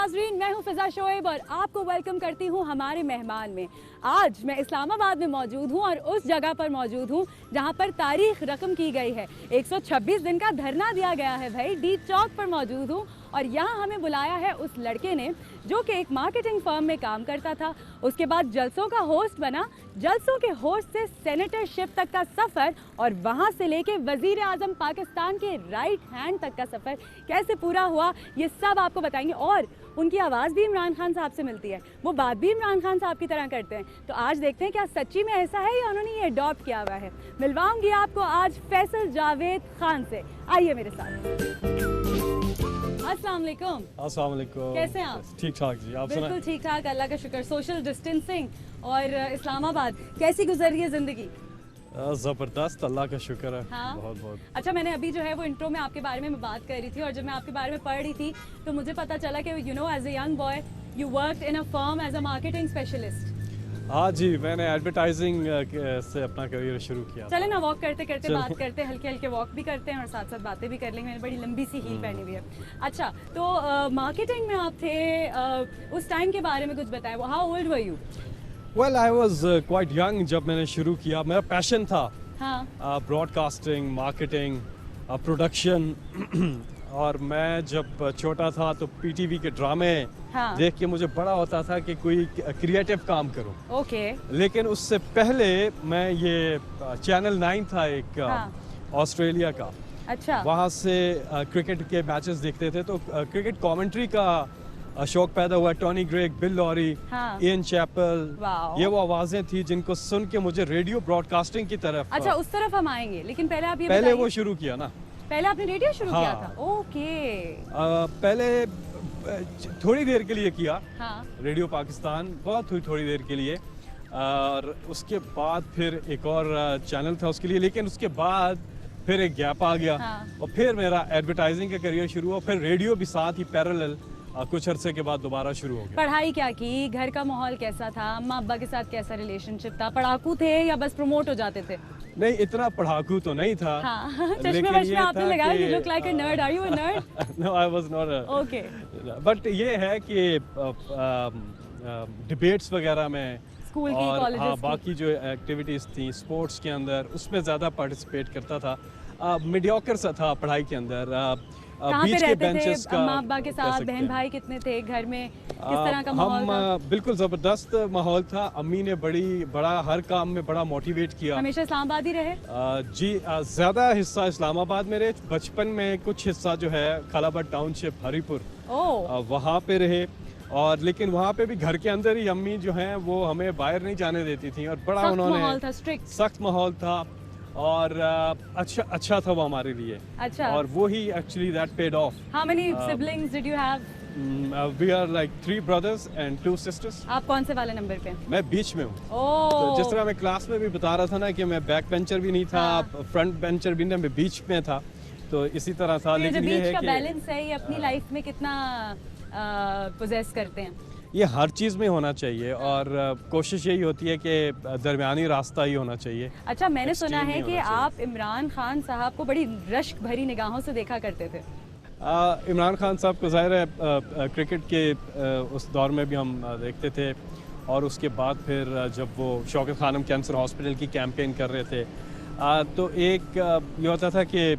नाजरीन, मैं हूं फिजा शोएब और आपको वेलकम करती हूं हमारे मेहमान में। आज मैं इस्लामाबाद में मौजूद हूं और उस जगह पर मौजूद हूं जहां पर तारीख रकम की गई है। 126 दिन का धरना दिया गया है भाई। डी चौक पर मौजूद हूं और यहाँ हमें बुलाया है उस लड़के ने जो कि एक मार्केटिंग फर्म में काम करता था, उसके बाद जलसों का होस्ट बना, जलसों के होस्ट से सेनेटरशिप तक का सफ़र और वहाँ से लेके वज़ीर आज़म पाकिस्तान के राइट हैंड तक का सफ़र कैसे पूरा हुआ, ये सब आपको बताएंगे। और उनकी आवाज़ भी इमरान खान साहब से मिलती है, वो बात भी इमरान खान साहब की तरह करते हैं। तो आज देखते हैं क्या सच्ची में ऐसा है या उन्होंने ये अडॉप्ट किया हुआ है। मिलवाऊंगी आपको आज फैसल जावेद खान से, आइए मेरे साथ। अस्सलाम वालेकुम। अस्सलाम वालेकुम। कैसे हैं आप? ठीक ठाक जी, आप सुनाएं? बिल्कुल ठीक ठाक, अल्लाह का शुक्र। सोशल डिस्टेंसिंग और इस्लामाबाद कैसी गुजर रही है ज़िंदगी? ज़बरदस्त, अल्लाह का शुक्र है। हाँ? बहुत बहुत। अच्छा, मैंने अभी जो है वो इंट्रो में आपके बारे में बात कर रही थी और जब मैं आपके बारे में पढ़ रही थी तो मुझे पता चला कि you know as a young boy you worked in a firm as a marketing specialist. हाँ जी, मैंने एडवर्टाइजिंग से अपना करियर शुरू किया। चले ना, वॉक करते करते बात करते, हल्के हल्के वॉक भी करते हैं और साथ साथ बातें भी कर लेंगे। मैंने बड़ी लंबी सी हील पहनी हुई है। अच्छा, तो मार्केटिंग में आप थे, उस टाइम के बारे में कुछ बताएं। How old were you? Well, I was quite young जब मैंने शुरू किया। मेरा पैशन था ब्रॉडकास्टिंग, मार्केटिंग, प्रोडक्शन और मैं जब छोटा था तो पीटीवी के ड्रामे देख के मुझे बड़ा होता था कि कोई क्रिएटिव काम करूं। ओके। लेकिन उससे पहले मैं ये चैनल 9 था एक ऑस्ट्रेलिया का। अच्छा। वहाँ से क्रिकेट के मैचेस देखते थे तो क्रिकेट कमेंट्री का शौक पैदा हुआ। Tony Greig, Bill Lawry, Ian Chappell, ये वो आवाजें थी जिनको सुन के मुझे रेडियो ब्रोडकास्टिंग की तरफ। अच्छा, उस तरफ हम आएंगे, लेकिन पहले आप ये पहले वो शुरू किया ना। पहले आपने रेडियो शुरू किया था? ओके। पहले थोड़ी देर के लिए किया रेडियो पाकिस्तान, बहुत हुई थोड़ी देर के लिए, और उसके बाद फिर एक और चैनल था उसके लिए, लेकिन उसके बाद फिर एक गैप आ गया और फिर मेरा एडवर्टाइजिंग का करियर शुरू हुआ। फिर रेडियो भी साथ ही पैरेलल कुछ अरसे के बाद दोबारा शुरू हो गया। पढ़ाई क्या की? घर का माहौल कैसा था? अम्मा अब्बा के साथ कैसा रिलेशनशिप था? पढ़ाकू थे या बस प्रमोट हो जाते थे? नहीं, इतना पढ़ाकू तो नहीं था। चश्मे वश्मे आपने लगाए, you look like a nerd. Are you a nerd? No, I was not a. Okay. But ये है कि डिबेट्स वगैरह में स्कूल की, कॉलेजेस की, बाकी जो एक्टिविटीज थी स्पोर्ट्स के अंदर, उसमें ज़्यादा पार्टिसिपेट करता था। मीडियोकर सा था पढ़ाई के अंदर। कहाँ पे रहते थे? अम्मा अब्बा के साथ? बहन भाई कितने थे? घर में किस तरह का माहौल था? बिल्कुल ज़बरदस्त माहौल था। अम्मी ने बड़ा हर काम में बड़ा मोटिवेट किया। हमेशा इस्लामाबाद ही रहे? जी, ज़्यादा हिस्सा इस्लामाबाद में रहे। बचपन में कुछ हिस्सा जो है खलाबत टाउनशिप, हरीपुर, वहाँ पे रहे। और लेकिन वहाँ पे भी घर के अंदर ही अम्मी जो हैं वो हमें बाहर नहीं जाने देती थी और बड़ा उन्होंने सख्त माहौल था और अच्छा था वो हमारे लिए। अच्छा। और वो ही actually that paid off. How many siblings did you have? We are like 3 brothers and 2 sisters. आप कौन से वाले नंबर पे? मैं बीच में हूँ। तो जिस तरह मैं क्लास में भी बता रहा था ना कि मैं बैक बेंचर भी नहीं था, फ्रंट बेंचर भी नहीं, मैं बीच में था, तो इसी तरह था। लेकिन ये है कि बैलेंस है, ये अपनी लाइफ में कितना पोजेस करते हैं? ये हर चीज़ में होना चाहिए और कोशिश यही होती है कि दरमियानी रास्ता ही होना चाहिए। अच्छा, मैंने सुना है कि आप इमरान खान साहब को बड़ी रश्क भरी निगाहों से देखा करते थे। इमरान खान साहब को ज़ाहिर है क्रिकेट के उस दौर में भी हम देखते थे और उसके बाद फिर जब वो शौकत खानम कैंसर हॉस्पिटल की कैंपेन कर रहे थे तो एक ये होता था कि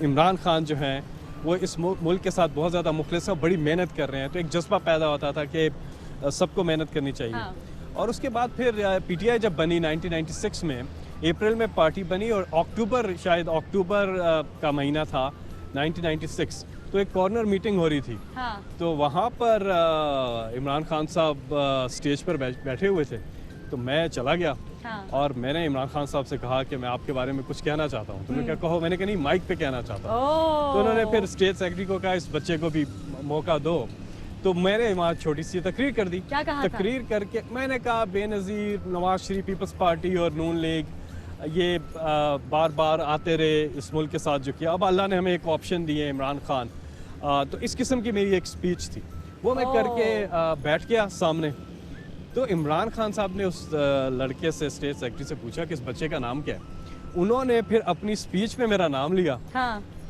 इमरान खान जो हैं वो इस मुल्क के साथ बहुत ज़्यादा मुखलिस है, बड़ी मेहनत कर रहे हैं, तो एक जज्बा पैदा होता था कि सबको मेहनत करनी चाहिए। और उसके बाद फिर पीटीआई जब बनी 1996 में, अप्रैल में पार्टी बनी और शायद अक्टूबर का महीना था 1996, तो एक कॉर्नर मीटिंग हो रही थी। तो वहाँ पर इमरान खान साहब स्टेज पर बैठे हुए थे, तो मैं चला गया और मैंने इमरान खान साहब से कहा कि मैं आपके बारे में कुछ कहना चाहता हूँ। तो उन्होंने क्या कहो? मैंने कहा नहीं, माइक पे कहना चाहता हूँ। तो उन्होंने फिर स्टेज सेक्रेटरी को कहा इस बच्चे को भी मौका दो। तो मैंने वहाँ छोटी सी तकरीर कर दी। क्या कहा तकरीर करके मैंने कहा बेनज़ीर नवाज शरीफ, पीपल्स पार्टी और नून लीग ये बार बार आते रहे इस मुल्क के साथ जो किया, अब अल्लाह ने हमें एक ऑप्शन दिए इमरान खान। तो इस किस्म की मेरी एक स्पीच थी, वो मैं करके बैठ गया सामने। तो इमरान खान साहब ने उस लड़के से, स्टेट सेक्रेटरी से पूछा कि इस बच्चे का नाम क्या है। उन्होंने फिर अपनी स्पीच में मेरा नाम लिया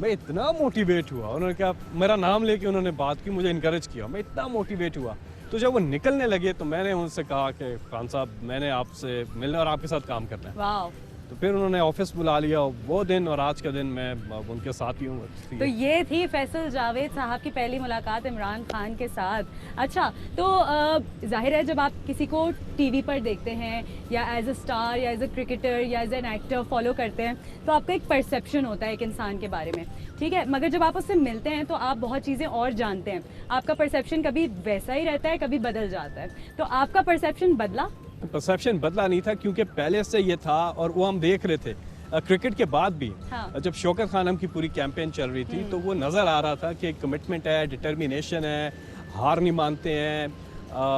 मैं इतना मोटिवेट हुआ, उन्होंने कहा, मेरा नाम लेके उन्होंने बात की, मुझे इनकरेज किया, मैं इतना मोटिवेट हुआ। तो जब वो निकलने लगे तो मैंने उनसे कहा कि खान साहब मैंने आपसे मिलना और आपके साथ काम करना है। वाह। तो फिर उन्होंने ऑफिस बुला लिया, वो दिन और आज का दिन मैं उनके साथ ही हूँ। तो ये थी फैसल जावेद साहब की पहली मुलाकात इमरान खान के साथ। अच्छा, तो जाहिर है जब आप किसी को टीवी पर देखते हैं या एज अ स्टार या एज अ क्रिकेटर या एज एन एक्टर फॉलो करते हैं तो आपका एक परसेप्शन होता है एक इंसान के बारे में, ठीक है। मगर जब आप उससे मिलते हैं तो आप बहुत चीज़ें और जानते हैं, आपका परसेप्शन कभी वैसा ही रहता है, कभी बदल जाता है। तो आपका परसेप्शन बदला? परसेप्शन बदला नहीं था, क्योंकि पहले से ये था और वो हम देख रहे थे क्रिकेट के बाद भी। हाँ। जब शौकत खानम की पूरी कैंपेन चल रही थी तो वो नज़र आ रहा था कि कमिटमेंट है, डिटर्मिनेशन है, हार नहीं मानते हैं,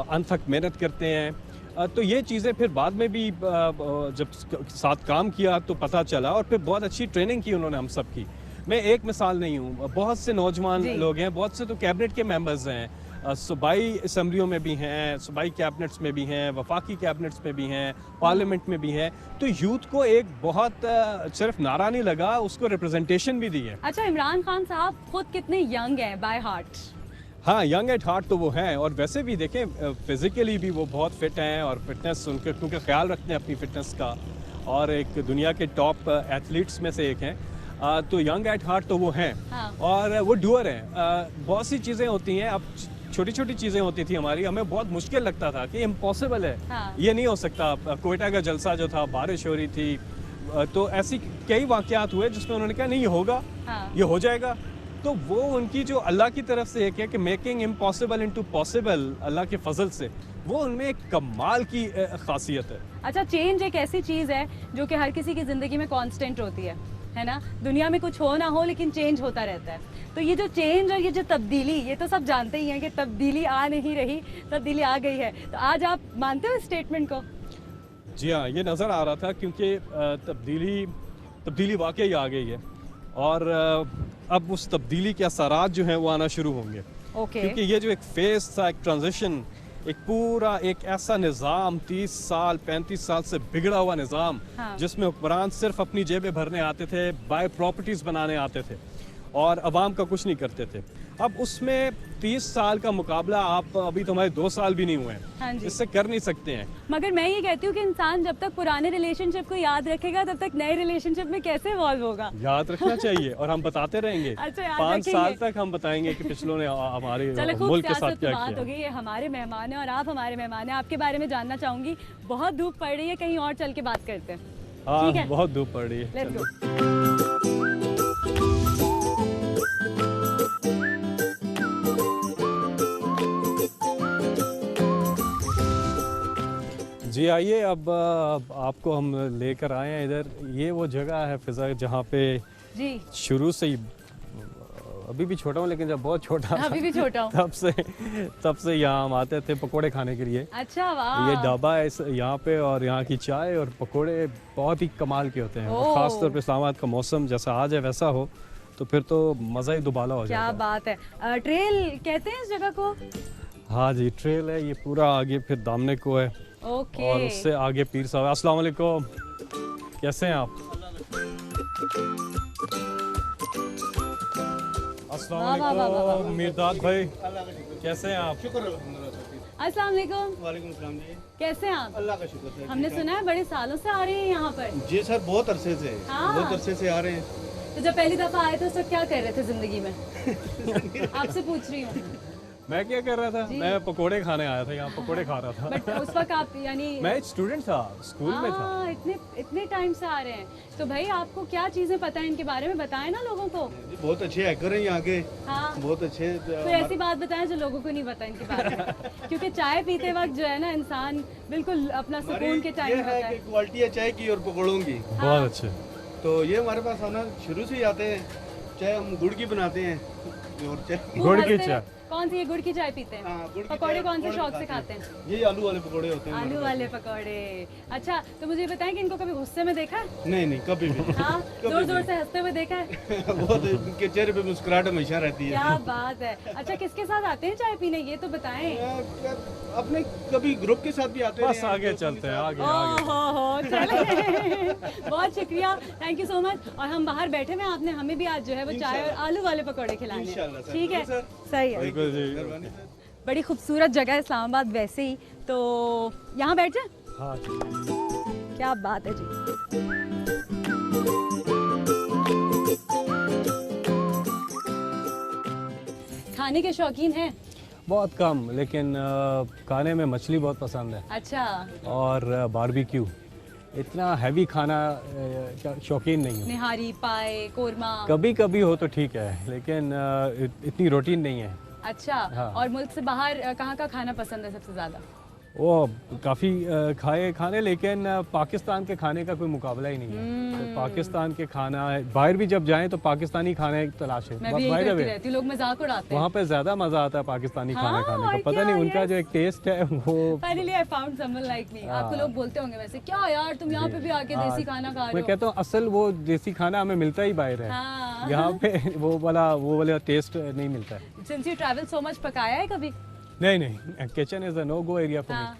अंत तक मेहनत करते हैं। तो ये चीज़ें फिर बाद में भी जब साथ काम किया तो पता चला, और फिर बहुत अच्छी ट्रेनिंग की उन्होंने हम सब की। मैं एक मिसाल नहीं हूँ, बहुत से नौजवान लोग हैं, बहुत से तो कैबिनेट के मेंबर्स हैं, सूबाई असम्बलियों में भी हैं, सूबाई कैबिनेट्स में भी हैं, वफाकी कैबिनेट्स में भी हैं, पार्लियामेंट में भी हैं। तो यूथ को एक बहुत सिर्फ नारा नहीं लगा, उसको रिप्रेजेंटेशन भी दी है। अच्छा, इमरान खान साहब खुद कितने यंग हैं बाय हार्ट? हाँ, यंग एट हार्ट तो वो हैं, और वैसे भी देखें फिजिकली भी वो बहुत फिट हैं, और फिटनेस उनके क्योंकि ख्याल रखते हैं अपनी फिटनेस का, और एक दुनिया के टॉप एथलीट्स में से एक हैं। तो यंग एट हार्ट तो वो हैं। हाँ। और वो डूअर हैं। बहुत सी चीज़ें होती हैं, अब छोटी छोटी चीज़ें होती थी हमारी, हमें बहुत मुश्किल लगता था कि इम्पॉसिबल है। हाँ। ये नहीं हो सकता। कोयटा का जलसा जो था, बारिश हो रही थी, तो ऐसी कई वाक़यात हुए जिसमें उन्होंने कहा नहीं, ये होगा। हाँ। ये हो जाएगा। तो वो उनकी जो अल्लाह की तरफ से एक है कि मेकिंग इम्पॉसिबल इनटू पॉसिबल, अल्लाह के फजल से, वो उनमें एक कमाल की खासियत है। अच्छा, चेंज एक ऐसी चीज़ है जो कि हर किसी की ज़िंदगी में कांस्टेंट होती है ना। दुनिया में कुछ हो ना हो लेकिन चेंज होता रहता है। तो ये जो चेंज और ये जो तब्दीली, ये तो सब जानते ही हैं कि तब्दीली आ नहीं रही, तब्दीली आ गई है। तो आज आप मानते हो इस स्टेटमेंट को? जी हाँ, ये नज़र आ रहा था, क्योंकि तब्दीली वाकई आ गई है, और अब उस तब्दीली के असरात जो हैं वो आना शुरू होंगे। क्योंकि ये जो एक फेस था, एक ट्रांजिशन, एक पूरा एक ऐसा निज़ाम 30 साल 35 साल से बिगड़ा हुआ निज़ाम, हाँ। जिसमें हुक्मरान सिर्फ अपनी जेबें भरने आते थे, बाय प्रॉपर्टीज़ बनाने आते थे, और अवाम का कुछ नहीं करते थे। अब उसमें 30 साल का मुकाबला आप अभी तो हमारे 2 साल भी नहीं हुए हैं। हाँ जी। इससे कर नहीं सकते हैं। मगर मैं ये कहती हूँ कि इंसान जब तक पुराने रिलेशनशिप को याद रखेगा तब तक नए रिलेशनशिप में कैसे इवॉल्व होगा? याद रखना चाहिए, और हम बताते रहेंगे। अच्छा, याद 5 रखेंगे। साल तक हम बताएंगे कि पिछलों ने हमारे चलो, खूब मुल्क के साथ सियासत क्या की बात हो किया। गई। ये हमारे मेहमान हैं और आप हमारे मेहमान हैं। आपके बारे में जानना चाहूंगी। बहुत धूप पड़ रही है, कहीं और चल के बात करते हैं। ठीक है? हाँ, बहुत धूप पड़ रही है। Let's चलो। go। जी आइए, अब आपको हम लेकर आए हैं इधर। ये वो जगह है फिजा, जहाँ पे जी शुरू से ही, अभी भी छोटा हूँ लेकिन जब बहुत छोटा था, अभी भी छोटा हूँ। तब से यहाँ हम आते थे पकोड़े खाने के लिए। अच्छा, वाह। ये ढाबा है यहाँ पे, और यहाँ की चाय और पकोड़े बहुत ही कमाल के होते हैं। और ओह। ख़ासतौर पे इस्लामाबाद का मौसम जैसा आज है वैसा हो तो फिर तो मज़ा ही दुबाला हो क्या जाएगा। बात है। ट्रेल कहते हैं इस जगह को? हाँ जी, ट्रेल है ये पूरा, आगे फिर दामने को है, ओके। और उससे आगे पीर साहब। अस्सलाम वालेकुम, कैसे हैं आप? अस्सलाम वाह, वाह, वाह, वाह, वाह। वालेकुम मिर्दाद भाई, कैसे हैं आप? अस्सलाम वालेकुम। वालेकुम सलाम जी। कैसे हैं आप? अल्लाह का शुक्र है। हमने सुना है बड़े सालों से आ रहे हैं यहाँ पर। जी सर, बहुत अरसे से हाँ। बहुत अरसे से आ रहे हैं। तो जब पहली दफा आए थे उस वक्त क्या कर रहे थे जिंदगी में? आपसे पूछ रही हूँ। मैं क्या कर रहा था? जी। मैं पकोड़े खाने आया था, यहाँ पकोड़े खा रहा था। बट उस वक्त आप यानी मैं एक स्टूडेंट था, स्कूल में था। इतने टाइम से आ रहे हैं। तो भाई आपको क्या चीजें पता है इनके बारे में, बताएं ना लोगों को। जी, बहुत अच्छे हैकर हैं यहाँ के। हाँ, बहुत अच्छे। कोई ऐसी बात बताएं जो लोगों को नहीं पता इनके बारे में। क्योंकि चाय पीते वक्त जो है ना, इंसान बिल्कुल अपना सुकून के टाइम ये होता है है। कि क्वालिटी है चाय की और पकौड़ों की। बहुत अच्छे। तो ये हमारे पास आना शुरू से ही आते हैं। चाय हम गुड़ की बनाते हैं, और चाय खूब गुड़ की हंसते चाय। रहे- कौन सी ये गुड़ की चाय पीते हैं? हाँ, गुड़ की पकौड़े चाय, कौन से पकौड़े शौक से खाते खाते हैं? ये आलू वाले पकोड़े होते हैं हमारे आलू वाले पकौड़े। अच्छा, तो मुझे बताएं कि इनको कभी गुस्से में देखा है? पास। नहीं नहीं, कभी भी हाँ, जोर जोर से हंसते हुए देखा है? वो तो उनके चेहरे पे मुस्कुराहट हमेशा रहती है। क्या बात है। अच्छा, किसके साथ आते हैं चाय पीने, ये तो बताएं। अपने कभी ग्रुप के साथ भी आते बस हैं, आगे दोस्तों के चलते हैं, साथ। आगे हो चले। बहुत शुक्रिया, थैंक यू सो मच। और हम बाहर बैठे हुए हैं, आपने हमें भी आज जो है वो चाय और आलू वाले पकौड़े खिलाने हैं। इंशाल्लाह सर, ठीक है, सर। सही है। बिल्कुल जी। मेहरबानी सर। बड़ी खूबसूरत जगह है इस्लामाबाद वैसे ही, तो यहाँ बैठ जाए। हाँ क्या बात है जी। खाने के शौकीन हैं? बहुत कम, लेकिन खाने में मछली बहुत पसंद है अच्छा, और बारबेक्यू। इतना हैवी खाना शौकीन नहीं हूँ। निहारी, पाए, कोरमा। कभी कभी हो तो ठीक है, लेकिन इतनी रूटीन नहीं है। अच्छा, हाँ। और मुल्क से बाहर कहाँ का खाना पसंद है सबसे ज्यादा? वो काफ़ी खाने, लेकिन पाकिस्तान के खाने का कोई मुकाबला ही नहीं है। तो पाकिस्तान के खाना बाहर भी जब जाएं तो पाकिस्तानी खाने की तलाश है। मैं भी यही करती रहती हूँ, लोग मजाक उड़ाते हैं। वहाँ पे ज़्यादा मज़ा आता है पाकिस्तानी हाँ, खाना खाने और का। पता क्या, नहीं उनका yes। जो एक टेस्ट है वो। Finally I found someone like me। आपको लोग बोलते होंगे वैसे, क्या यार तुम यहाँ पे भी आके देसी खाना खा रहे मैं हो। कहता हूँ असल वो देसी खाना हमें मिलता ही बाहर है। हाँ। यहाँ पे वो वाला टेस्ट नहीं मिलता है। Since you travel so much, पकाया है कभी? नहीं, kitchen is a no go area for हाँ। मी।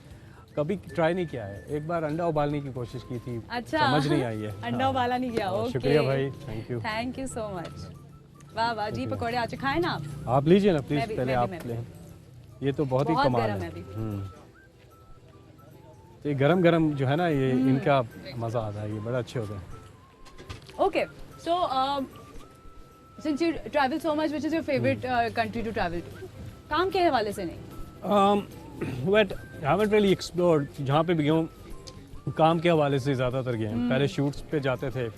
कभी ट्राई नहीं किया है। एक बार अंडा उबालने की कोशिश की थी, अच्छा, समझ नहीं आई है। अंडा उबाला नहीं गया। ओके, शुक्रिया भाई, thank you. Thank you so much. वाह वाह जी, पकौड़े आज खाए ना आप? आप लीजिए ना मैं प्लीज, भी- पहले मैं आप भी- मैं लें। ये तो बहुत ही बहुत कमाल गरम है। है अभी। ये गरम गरम जो है ना, ये इनका मज़ा आता है, ये बड़ा अच्छे होते हैं। Okay, so since you travel so much, which is your favorite country to travel to? काम के हवाले से नहीं? But I haven't really explored. जहाँ पे भी गया हूँ काम के हवाले से ज़्यादातर गए हैं। पहले शूट्स पे जाते थे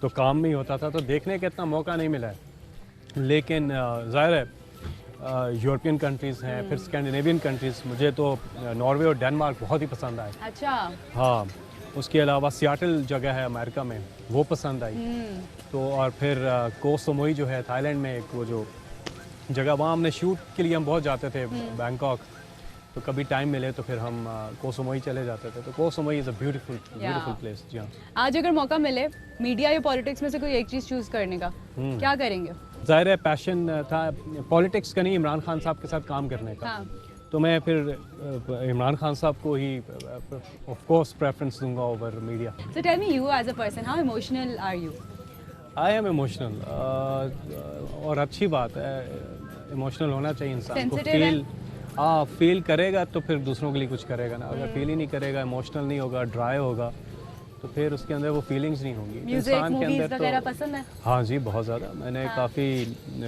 तो काम में ही होता था, तो देखने का इतना मौका नहीं मिला है। लेकिन ज़ाहिर है यूरोपियन कंट्रीज़ हैं, फिर स्कैंडिनेवियन कंट्रीज़। मुझे तो नॉर्वे और डेनमार्क बहुत ही पसंद आए। अच्छा, हाँ, उसके अलावा सियाटल जगह है अमेरिका में, वो पसंद आई। तो और फिर को समोई जो है थाईलैंड में, एक वो जो जगह, वहाँ हमने शूट के लिए हम बहुत जाते थे, बैंकॉक। तो कभी टाइम मिले तो फिर हम को समोई चले जाते थे। तो को समोई इज़ अ ब्यूटीफुल प्लेस। जी हाँ। आज अगर मौका मिले मीडिया या पॉलिटिक्स में से कोई एक चीज चूज करने का, क्या करेंगे? ज़ाहिर है पैशन था पॉलिटिक्स का नहीं, इमरान खान साहब के साथ काम करने का। हाँ। तो मैं फिर इमरान खान साहब को ही ऑफ कोर्स प्रेफरेंस दूंगा over media. So tell me, you as a person, how emotional are you? I am emotional, और अच्छी बात है, इमोशनल होना चाहिए इंसान को। Sensitive है? फील करेगा तो फिर दूसरों के लिए कुछ करेगा ना। अगर फील ही नहीं करेगा, इमोशनल नहीं होगा, ड्राई होगा, तो फिर उसके अंदर वो फीलिंग्स नहीं होंगी। म्यूजिक, इंसान के मूवीज अंदर वगैरह तो पसंद है? हाँ जी, बहुत ज़्यादा। मैंने काफ़ी,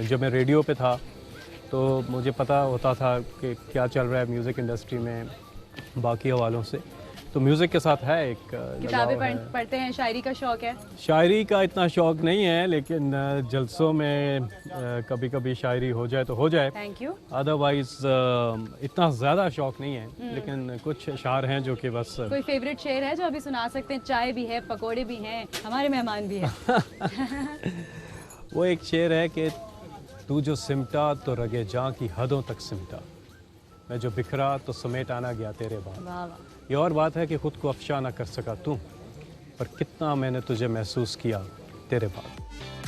जब मैं रेडियो पे था तो मुझे पता होता था कि क्या चल रहा है म्यूज़िक इंडस्ट्री में बाकी हवालों से। तो म्यूज़िक के साथ है एक किताबें लगाव है। पढ़ते हैं, शायरी का शौक है? शायरी का इतना शौक नहीं है, लेकिन जलसों में कभी कभी शायरी हो जाए तो हो जाए। Thank you. अदरवाइज इतना ज़्यादा शौक नहीं है, लेकिन कुछ अशार हैं जो कि बस कोई फेवरेट शेर है जो अभी सुना सकते हैं? चाय भी है, पकोड़े भी हैं, हमारे मेहमान भी हैं। वो एक शेर है कि तू जो सिमटा तो रगे जां की हदों तक सिमटा, मैं जो बिखरा तो समेट आना गया तेरे बाद। वाह वाह। ये और बात है कि खुद को अफशा ना कर सका तू, पर कितना मैंने तुझे महसूस किया तेरे बाद।